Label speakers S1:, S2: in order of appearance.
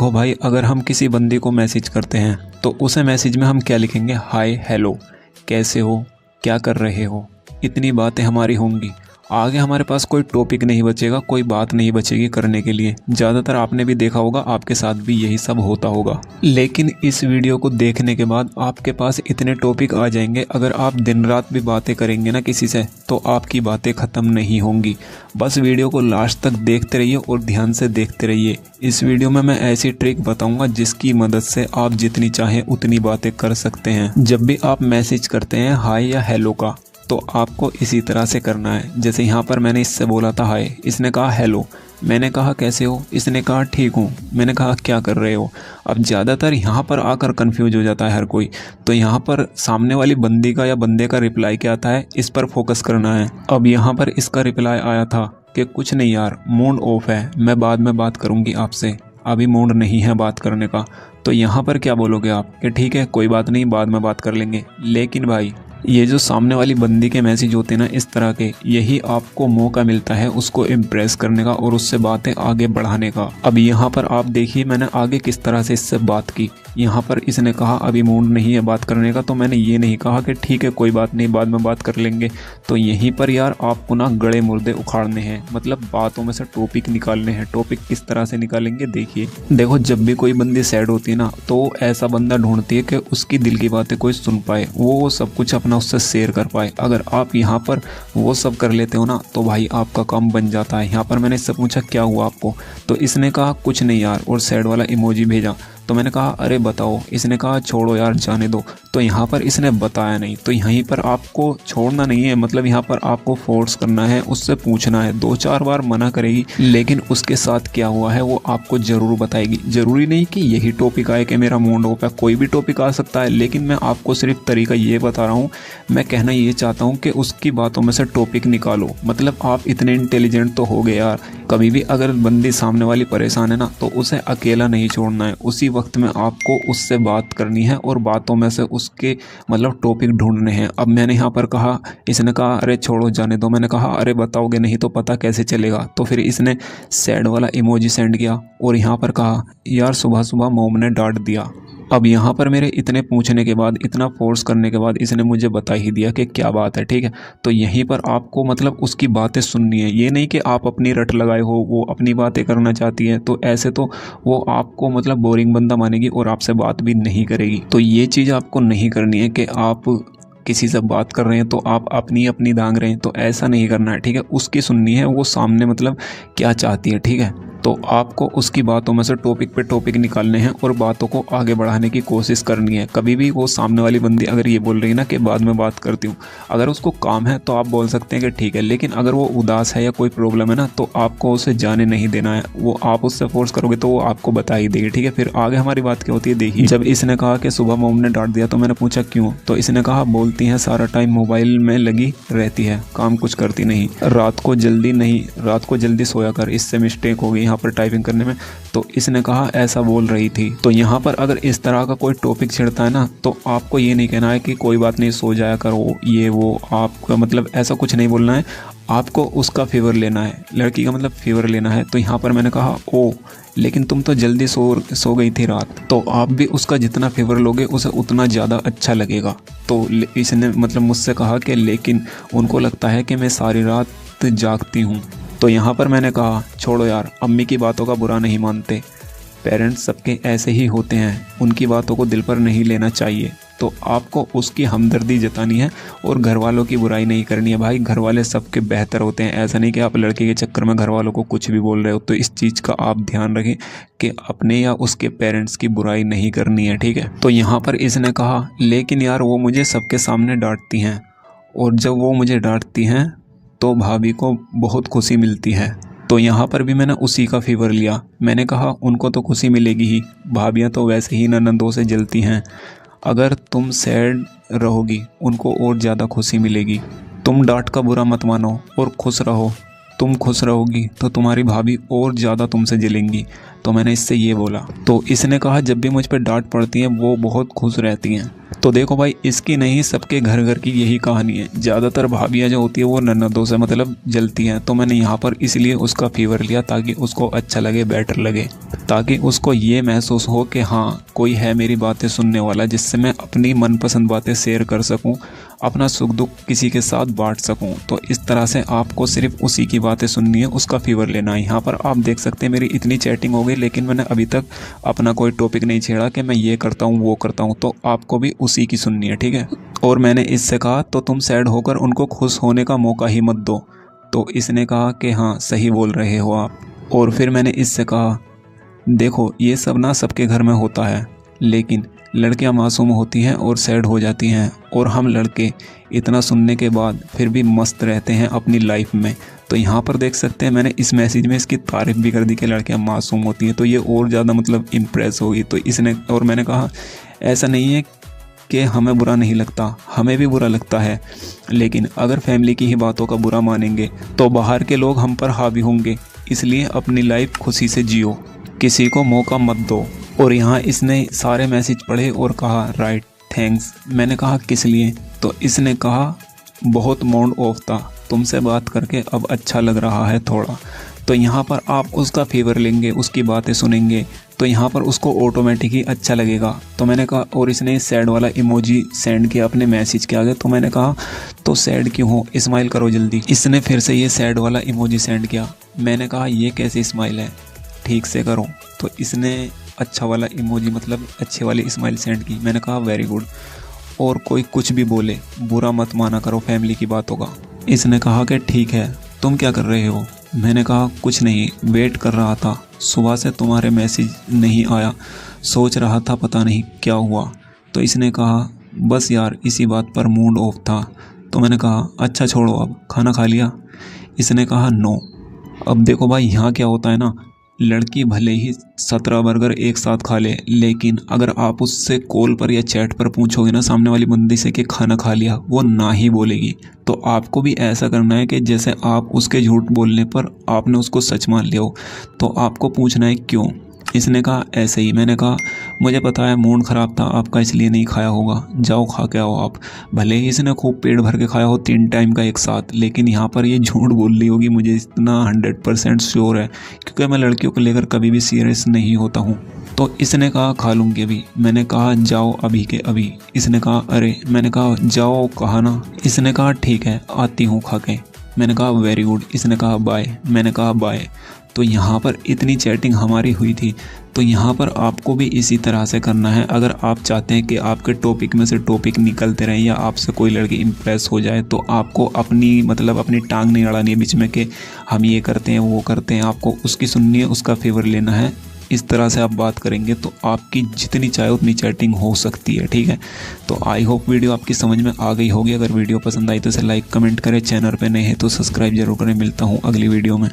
S1: देखो भाई, अगर हम किसी बंदे को मैसेज करते हैं तो उसे मैसेज में हम क्या लिखेंगे? हाय, हेलो, कैसे हो, क्या कर रहे हो। इतनी बातें हमारी होंगी। आगे हमारे पास कोई टॉपिक नहीं बचेगा, कोई बात नहीं बचेगी करने के लिए। ज़्यादातर आपने भी देखा होगा, आपके साथ भी यही सब होता होगा। लेकिन इस वीडियो को देखने के बाद आपके पास इतने टॉपिक आ जाएंगे, अगर आप दिन रात भी बातें करेंगे ना किसी से, तो आपकी बातें ख़त्म नहीं होंगी। बस वीडियो को लास्ट तक देखते रहिए और ध्यान से देखते रहिए। इस वीडियो में मैं ऐसी ट्रिक बताऊंगा जिसकी मदद से आप जितनी चाहें उतनी बातें कर सकते हैं। जब भी आप मैसेज करते हैं हाय या हेलो का, तो आपको इसी तरह से करना है। जैसे यहाँ पर मैंने इससे बोला था हाय, इसने कहा हेलो, मैंने कहा कैसे हो, इसने कहा ठीक हूँ, मैंने कहा क्या कर रहे हो। अब ज़्यादातर यहाँ पर आकर कंफ्यूज हो जाता है हर कोई। तो यहाँ पर सामने वाली बंदी का या बंदे का रिप्लाई क्या आता है, इस पर फोकस करना है। अब यहाँ पर इसका रिप्लाई आया था कि कुछ नहीं यार, मूड ऑफ है, मैं बाद में बात करूँगी आपसे, अभी मूड नहीं है बात करने का। तो यहाँ पर क्या बोलोगे आप कि ठीक है कोई बात नहीं, बाद में बात कर लेंगे। लेकिन भाई, ये जो सामने वाली बंदी के मैसेज होते हैं ना इस तरह के, यही आपको मौका मिलता है उसको इम्प्रेस करने का और उससे बातें आगे बढ़ाने का। अब यहाँ पर आप देखिए मैंने आगे किस तरह से इससे बात की। यहाँ पर इसने कहा अभी मूड नहीं है बात करने का, तो मैंने ये नहीं कहा कि ठीक है कोई बात नहीं बाद में बात कर लेंगे। तो यहीं पर यार आपको ना गड़े मुर्दे उखाड़ने हैं, मतलब बातों में से टॉपिक निकालने हैं। टॉपिक किस तरह से निकालेंगे देखिए। देखो, जब भी कोई बंदी सैड होती है ना, तो ऐसा बंदा ढूंढती है कि उसकी दिल की बातें कोई सुन पाए, वो सब कुछ अपना उससे शेयर कर पाए। अगर आप यहाँ पर वो सब कर लेते हो ना, तो भाई आपका काम बन जाता है। यहाँ पर मैंने इससे पूछा क्या हुआ आपको, तो इसने कहा कुछ नहीं यार, और सैड वाला इमोजी भेजा। तो मैंने कहा अरे बताओ, इसने कहा छोड़ो यार जाने दो। तो यहाँ पर इसने बताया नहीं, तो यहीं पर आपको छोड़ना नहीं है, मतलब यहाँ पर आपको फोर्स करना है, उससे पूछना है। 2-4 बार मना करेगी, लेकिन उसके साथ क्या हुआ है वो आपको ज़रूर बताएगी। ज़रूरी नहीं कि यही टॉपिक आए कि मेरा मूड ऑफ है, कोई भी टॉपिक आ सकता है। लेकिन मैं आपको सिर्फ तरीका ये बता रहा हूँ, मैं कहना ये चाहता हूँ कि उसकी बातों में से टॉपिक निकालो। मतलब आप इतने इंटेलिजेंट तो हो गए यार, कभी भी अगर बंदी सामने वाली परेशान है ना, तो उसे अकेला नहीं छोड़ना है। उसी वक्त में आपको उससे बात करनी है और बातों में से उसके मतलब टॉपिक ढूंढने हैं। अब मैंने यहाँ पर कहा, इसने कहा अरे छोड़ो जाने दो, मैंने कहा अरे बताओगे नहीं तो पता कैसे चलेगा। तो फिर इसने सैड वाला इमोजी सेंड किया और यहाँ पर कहा यार सुबह सुबह मॉम ने डांट दिया। अब यहाँ पर मेरे इतने पूछने के बाद, इतना फोर्स करने के बाद इसने मुझे बता ही दिया कि क्या बात है, ठीक है। तो यहीं पर आपको मतलब उसकी बातें सुननी है, ये नहीं कि आप अपनी रट लगाए हो, वो अपनी बातें करना चाहती है, तो ऐसे तो वो आपको मतलब बोरिंग बंदा मानेगी और आपसे बात भी नहीं करेगी। तो ये चीज़ आपको नहीं करनी है कि आप किसी से बात कर रहे हैं तो आप अपनी अपनी दांग रहे हैं, तो ऐसा नहीं करना है, ठीक है। उसकी सुननी है, वो सामने मतलब क्या चाहती है, ठीक है। तो आपको उसकी बातों में से टॉपिक पे टॉपिक निकालने हैं और बातों को आगे बढ़ाने की कोशिश करनी है। कभी भी वो सामने वाली बंदी अगर ये बोल रही है ना कि बाद में बात करती हूँ, अगर उसको काम है तो आप बोल सकते हैं कि ठीक है। लेकिन अगर वो उदास है या कोई प्रॉब्लम है ना, तो आपको उसे जाने नहीं देना है। वो आप उससे फोर्स करोगे तो वो आपको बता ही देगी, ठीक है। फिर आगे हमारी बात क्या होती है देखिए। जब इसने कहा कि सुबह मॉम ने डांट दिया, तो मैंने पूछा क्यों, तो इसने कहा बोलती हैं सारा टाइम मोबाइल में लगी रहती है, काम कुछ करती नहीं, रात को जल्दी सोया कर, इससे मिस्टेक हो गई यहाँ पर टाइपिंग करने में। तो इसने कहा ऐसा बोल रही थी। तो यहाँ पर अगर इस तरह का कोई टॉपिक छिड़ता है ना, तो आपको ये नहीं कहना है कि कोई बात नहीं सो जाया करो, ये वो, आपका मतलब ऐसा कुछ नहीं बोलना है। आपको उसका फेवर लेना है, लड़की का मतलब फेवर लेना है। तो यहाँ पर मैंने कहा ओ, लेकिन तुम तो जल्दी सो गई थी रात। तो आप भी उसका जितना फेवर लोगे उसे उतना ज़्यादा अच्छा लगेगा। तो इसने मतलब मुझसे कहा कि लेकिन उनको लगता है कि मैं सारी रात जागती हूँ। तो यहाँ पर मैंने कहा छोड़ो यार, अम्मी की बातों का बुरा नहीं मानते, पेरेंट्स सबके ऐसे ही होते हैं, उनकी बातों को दिल पर नहीं लेना चाहिए। तो आपको उसकी हमदर्दी जतानी है और घर वालों की बुराई नहीं करनी है। भाई घर वाले सबके बेहतर होते हैं, ऐसा नहीं कि आप लड़के के चक्कर में घर वालों को कुछ भी बोल रहे हो। तो इस चीज़ का आप ध्यान रखें कि अपने या उसके पेरेंट्स की बुराई नहीं करनी है, ठीक है। तो यहाँ पर इसने कहा लेकिन यार वो मुझे सबके सामने डांटती हैं, और जब वो मुझे डांटती हैं तो भाभी को बहुत खुशी मिलती है। तो यहाँ पर भी मैंने उसी का फेवर लिया। मैंने कहा उनको तो खुशी मिलेगी ही, भाभियाँ तो वैसे ही ननदों से जलती हैं। अगर तुम सैड रहोगी उनको और ज़्यादा खुशी मिलेगी। तुम डांट का बुरा मत मानो और खुश रहो। तुम खुश रहोगी तो तुम्हारी भाभी और ज़्यादा तुमसे जलेंगी। तो मैंने इससे ये बोला। तो इसने कहा जब भी मुझ पर डांट पड़ती है वो बहुत खुश रहती हैं। तो देखो भाई, इसकी नहीं सबके घर घर की यही कहानी है। ज़्यादातर भाभियाँ जो होती है वो ननदों से मतलब जलती हैं। तो मैंने यहाँ पर इसलिए उसका फेवर लिया ताकि उसको अच्छा लगे, बेटर लगे, ताकि उसको ये महसूस हो कि हाँ कोई है मेरी बातें सुनने वाला, जिससे मैं अपनी मनपसंद बातें शेयर कर सकूं, अपना सुख दुख किसी के साथ बांट सकूं। तो इस तरह से आपको सिर्फ उसी की बातें सुननी है, उसका फेवर लेना है। यहाँ पर आप देख सकते हैं मेरी इतनी चैटिंग हो गई, लेकिन मैंने अभी तक अपना कोई टॉपिक नहीं छेड़ा कि मैं ये करता हूँ वो करता हूँ। तो आपको भी उसी की सुननी है, ठीक है। और मैंने इससे कहा तो तुम सैड होकर उनको खुश होने का मौका ही मत दो। तो इसने कहा कि हाँ सही बोल रहे हो आप। और फिर मैंने इससे कहा देखो ये सब ना सबके घर में होता है, लेकिन लड़कियां मासूम होती हैं और सैड हो जाती हैं, और हम लड़के इतना सुनने के बाद फिर भी मस्त रहते हैं अपनी लाइफ में। तो यहाँ पर देख सकते हैं मैंने इस मैसेज में इसकी तारीफ़ भी कर दी कि लड़कियां मासूम होती हैं, तो ये और ज़्यादा मतलब इम्प्रेस होगी। तो इसने और मैंने कहा ऐसा नहीं है कि हमें बुरा नहीं लगता, हमें भी बुरा लगता है, लेकिन अगर फैमिली की ही बातों का बुरा मानेंगे तो बाहर के लोग हम पर हावी होंगे। इसलिए अपनी लाइफ खुशी से जियो, किसी को मौका मत दो। और यहाँ इसने सारे मैसेज पढ़े और कहा राइट थैंक्स। मैंने कहा किस लिए? तो इसने कहा बहुत मूड ऑफ था, तुमसे बात करके अब अच्छा लग रहा है थोड़ा। तो यहाँ पर आप उसका फेवर लेंगे, उसकी बातें सुनेंगे, तो यहाँ पर उसको ऑटोमेटिक ही अच्छा लगेगा। तो मैंने कहा, और इसने सैड वाला इमोजी सेंड किया अपने मैसेज के आगे। तो मैंने कहा तो सैड क्यों हो, स्माइल करो जल्दी। इसने फिर से ये सैड वाला इमोजी सेंड किया। मैंने कहा ये कैसे स्माइल है, ठीक से करो। तो इसने अच्छा वाला इमोजी मतलब अच्छे वाली स्माइल सेंड की। मैंने कहा वेरी गुड। और कोई कुछ भी बोले बुरा मत माना करो फैमिली की बातों का। इसने कहा कि ठीक है, तुम क्या कर रहे हो? मैंने कहा कुछ नहीं, वेट कर रहा था, सुबह से तुम्हारे मैसेज नहीं आया, सोच रहा था पता नहीं क्या हुआ। तो इसने कहा बस यार इसी बात पर मूड ऑफ था। तो मैंने कहा अच्छा छोड़ो, अब खाना खा लिया? इसने कहा नो। अब देखो भाई, यहाँ क्या होता है ना, लड़की भले ही 17 बर्गर एक साथ खा ले, लेकिन अगर आप उससे कॉल पर या चैट पर पूछोगे ना सामने वाली बंदी से कि खाना खा लिया, वो ना ही बोलेगी। तो आपको भी ऐसा करना है कि जैसे आप उसके झूठ बोलने पर आपने उसको सच मान लिया हो, तो आपको पूछना है क्यों। इसने कहा ऐसे ही। मैंने कहा मुझे पता है मूड ख़राब था आपका, इसलिए नहीं खाया होगा, जाओ खा के आओ आप। भले ही इसने खूब पेट भर के खाया हो 3 टाइम का एक साथ, लेकिन यहाँ पर ये झूठ बोल रही होगी, मुझे इतना 100% श्योर है, क्योंकि मैं लड़कियों को लेकर कभी भी सीरियस नहीं होता हूँ। तो इसने कहा खा लूँगी अभी। मैंने कहा जाओ अभी के अभी। इसने कहा अरे, मैंने कहा जाओ कहा ना। इसने कहा ठीक है आती हूँ खा के। मैंने कहा वेरी गुड। इसने कहा बाय। मैंने कहा बाय। तो यहाँ पर इतनी चैटिंग हमारी हुई थी। तो यहाँ पर आपको भी इसी तरह से करना है। अगर आप चाहते हैं कि आपके टॉपिक में से टॉपिक निकलते रहें या आपसे कोई लड़की इम्प्रेस हो जाए, तो आपको अपनी टांग नहीं अड़ानी है बीच में कि हम ये करते हैं वो करते हैं। आपको उसकी सुननी है, उसका फेवर लेना है। इस तरह से आप बात करेंगे तो आपकी जितनी चाहे उतनी चैटिंग हो सकती है, ठीक है। तो आई होप वीडियो आपकी समझ में आ गई होगी। अगर वीडियो पसंद आई तो इसे लाइक कमेंट करें, चैनल पे नए हैं तो सब्सक्राइब जरूर करें। मिलता हूँ अगली वीडियो में।